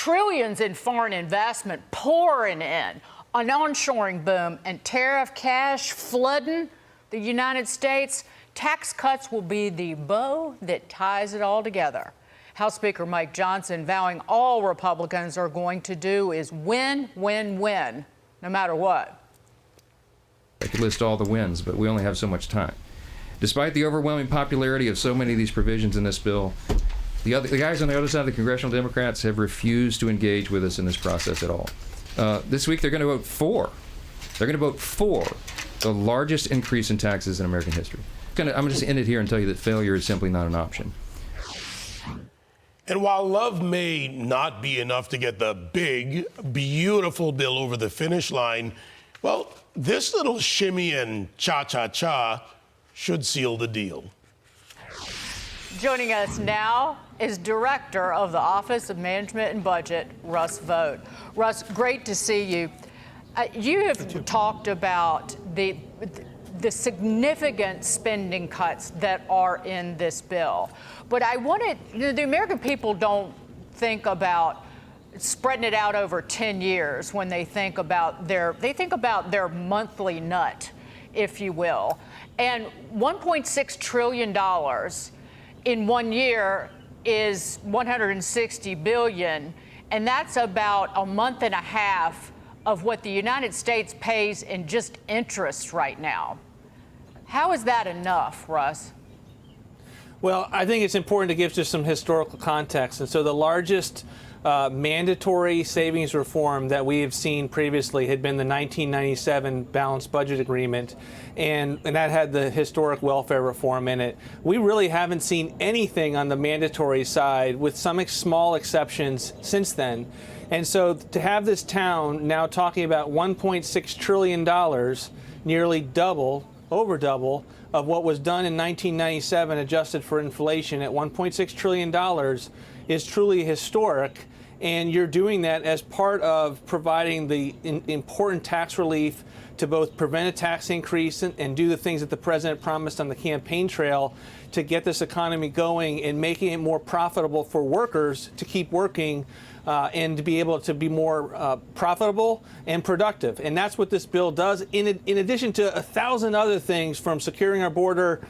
trillions in foreign investment pouring in, an onshoring boom, and tariff cash flooding the United States, tax cuts will be the bow that ties it all together. House Speaker Mike Johnson vowing all Republicans are going to do is win, win, win, no matter what. I could list all the wins, but we only have so much time. Despite the overwhelming popularity of so many of these provisions in this bill, the guys on the other side of the congressional Democrats have refused to engage with us in this process at all. This week they're going to vote for. They're going to vote for the largest increase in taxes in American history. I'm going to just end it here and tell you that failure is simply not an option. And while love may not be enough to get the big, beautiful bill over the finish line, well, this little shimmy and cha-cha-cha should seal the deal. Joining us now is Director of the Office of Management and Budget, Russ Vought. Russ, great to see you. You have talked about the significant spending cuts that are in this bill. But I wanted, the American people don't think about spreading it out over 10 years when they think about their monthly nut, if you will. And $1.6 trillion in 1 year is $160 billion, and that's about a month and a half of what the United States pays in just interest right now. How is that enough, Russ? Well, I think it's important to give just some historical context. And so the largest mandatory savings reform that we have seen previously had been the 1997 Balanced Budget Agreement, and that had the historic welfare reform in it. We really haven't seen anything on the mandatory side, with some small exceptions, since then. And so to have this town now talking about $1.6 trillion, nearly double, over double, of what was done in 1997 adjusted for inflation at $1.6 trillion is truly historic. And you're doing that as part of providing the important tax relief to both prevent a tax increase and do the things that the president promised on the campaign trail to get this economy going and making it more profitable for workers to keep working and to be able to be more profitable and productive. And that's what this bill does, in addition to 1,000 other things, from securing our border,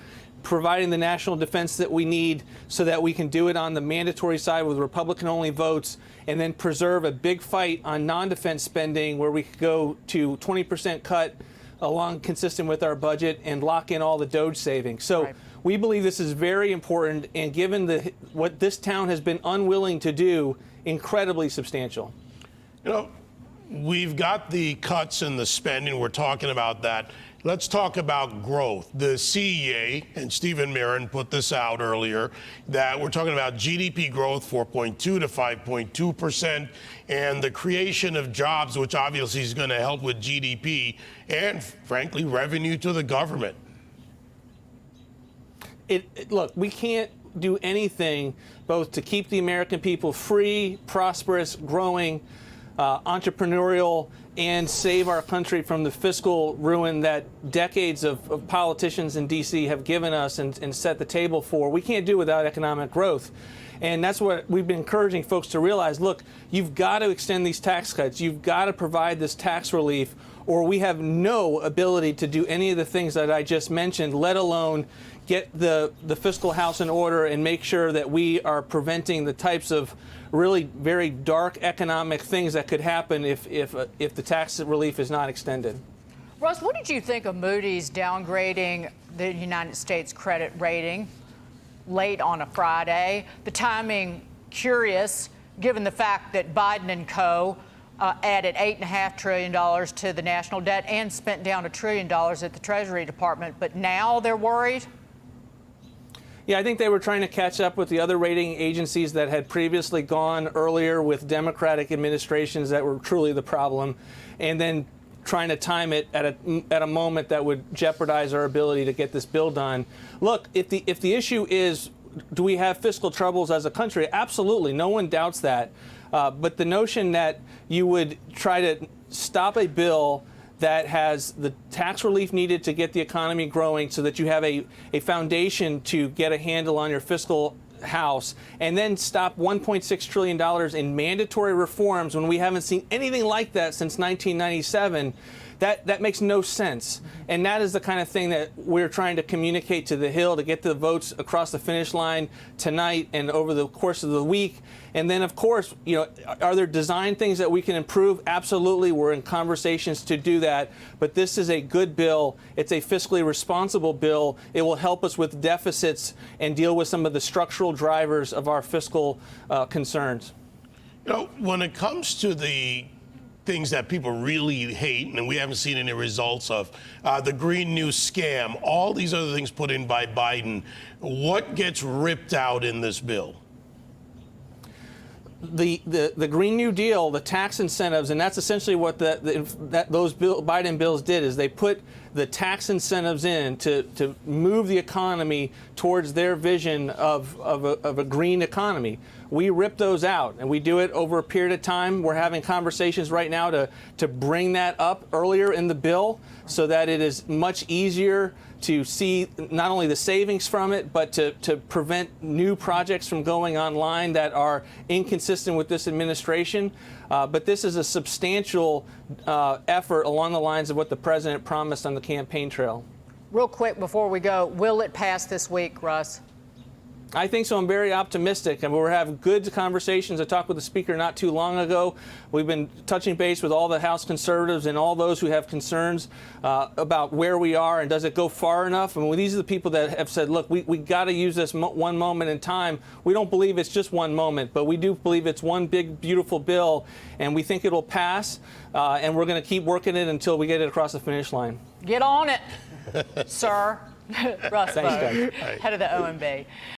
providing the national defense that we need so that we can do it on the mandatory side with Republican-only votes, and then preserve a big fight on non-defense spending where we could go to 20% cut along consistent with our budget and lock in all the DOGE savings. So right. We believe this is very important, and given what this town has been unwilling to do, incredibly substantial. You know, we've got the cuts and the spending. We're talking about that. Let's talk about growth. The CEA, and Stephen Mirren put this out earlier, that we're talking about GDP growth 4.2 to 5.2%, and the creation of jobs, which obviously is going to help with GDP and, frankly, revenue to the government. Look, we can't do anything both to keep the American people free, prosperous, growing, entrepreneurial, and save our country from the fiscal ruin that decades of politicians in D.C. have given us and set the table for. We can't do without economic growth. And that's what we've been encouraging folks to realize. Look, you've got to extend these tax cuts. You've got to provide this tax relief, or we have no ability to do any of the things that I just mentioned, let alone get the fiscal house in order and make sure that we are preventing the types of really very dark economic things that could happen if the tax relief is not extended. Russ, what did you think of Moody's downgrading the United States credit rating late on a Friday? The timing curious, given the fact that Biden and co. Added $8.5 trillion to the national debt and spent down $1 trillion at the Treasury Department, but now they're worried? Yeah, I think they were trying to catch up with the other rating agencies that had previously gone earlier with Democratic administrations that were truly the problem, and then trying to time it at a moment that would jeopardize our ability to get this bill done. Look, if the issue is, do we have fiscal troubles as a country? Absolutely, no one doubts that. But the notion that you would try to stop a bill that has the tax relief needed to get the economy growing so that you have a foundation to get a handle on your fiscal House and then stop $1.6 trillion in mandatory reforms when we haven't seen anything like that since 1997, that makes no sense. And that is the kind of thing that we're trying to communicate to the Hill to get the votes across the finish line tonight and over the course of the week. And then, of course, are there design things that we can improve? Absolutely. We're in conversations to do that. But this is a good bill. It's a fiscally responsible bill. It will help us with deficits and deal with some of the structural drivers of our fiscal concerns. When it comes to the things that people really hate and we haven't seen any results of, the Green New scam, all these other things put in by Biden, what gets ripped out in this bill? The Green New Deal, the tax incentives, and that's essentially what those Biden bills did, is they put the tax incentives in to move the economy towards their vision of a green economy. We rip those out, and we do it over a period of time. We're having conversations right now to bring that up earlier in the bill so that it is much easier to see not only the savings from it, but to prevent new projects from going online that are inconsistent with this administration. But this is a substantial effort along the lines of what the president promised on the campaign trail. Real quick before we go, will it pass this week, Russ? I think so. I'm very optimistic, and we're having good conversations. I talked with the speaker not too long ago. We've been touching base with all the House conservatives and all those who have concerns about where we are and does it go far enough. And these are the people that have said, look, we got to use this one moment in time. We don't believe it's just one moment, but we do believe it's one big, beautiful bill, and we think it'll pass, and we're going to keep working it until we get it across the finish line. Get on it, sir. Russ, Thanks, guys. head of the OMB.